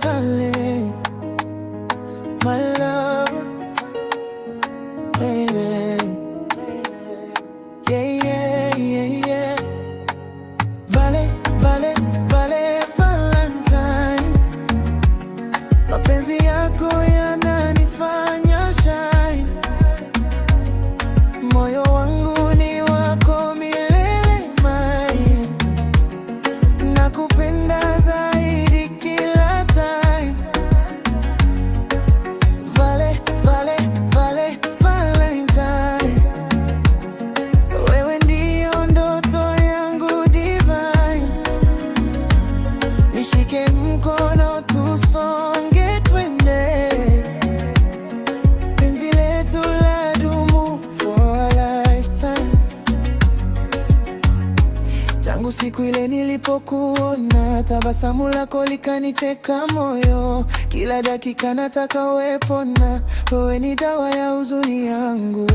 Vale, my love, baby. Yeah, yeah, yeah, yeah. Vale, vale, vale, Valentine. Mapenzi yako yananifanya shine. Moyo wangu ni wako milele, my. Nakupenda zaidi kila time. Vale, vale, vale, Valentine. Wewe ndio ndoto yangu divine. Nishike mkono tusonge twende. Penzi letu ladumu for a lifetime. Tangu siku ile nilipokuona, tabasamu lako likaniteka moyo. Kila dakika nataka uwepona, wewe ni dawa ya huzuni yangu.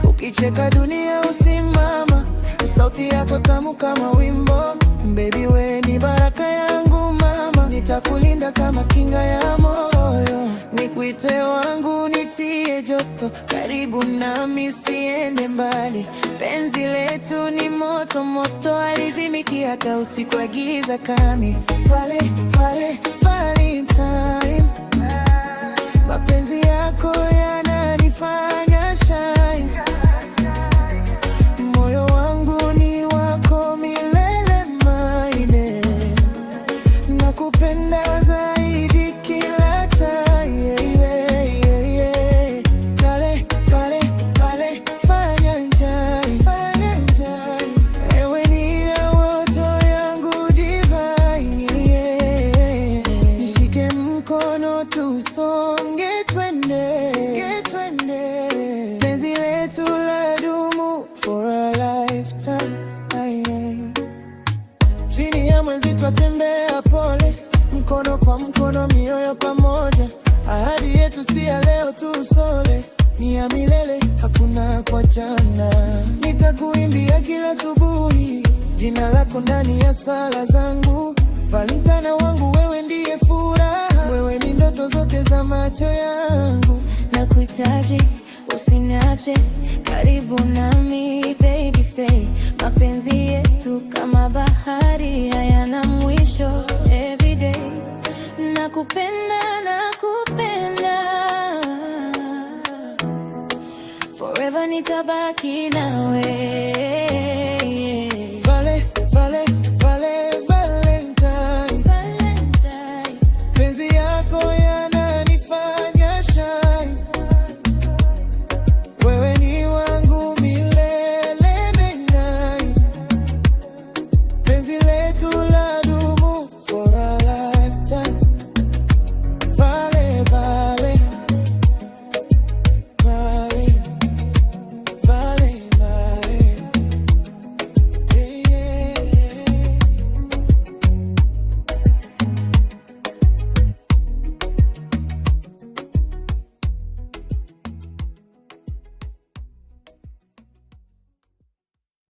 Ukicheka dunia usimama, sauti yako tamu kama wimbo. Baby, wewe ni baraka yangu mama, nitakulinda kama kinga ya moyo. Nikuite wangu, nitie joto, karibu nami usiende mbali. Penzi letu ni moto moto, halizimiki hata usiku wa giza kami. Vale, vale, Valentine. Mapenzi yako yananifanya shine. Moyo wangu ni wako milele, maine. Nakupenda zaidi kila time, yeah, yeah, yeah. Vale, vale, vale, Valentine, Valentine. Ewe ni ndoto yangu divine, yeah. Nishike mkono tusonge twende, twende. Penzi letu ladumu for a lifetime, yeah. Chini ya mwezi twatembea pole, mkono kwa mkono, mioyo pamoja. Ahadi yetu si ya leo tu sole, ni ya milele, hakuna kuachana. Nitakuimbia kila asubuhi, jina lako ndani ya sala zangu. Valentine wangu, wewe ndiye furaha, wewe ni ndoto zote za macho yangu. Nakuhitaji, usiniache, karibu nami baby stay. Mapenzi yetu kama bahari, hayana mwisho everyday. Nakupenda, nakupenda, forever nitabaki nawe.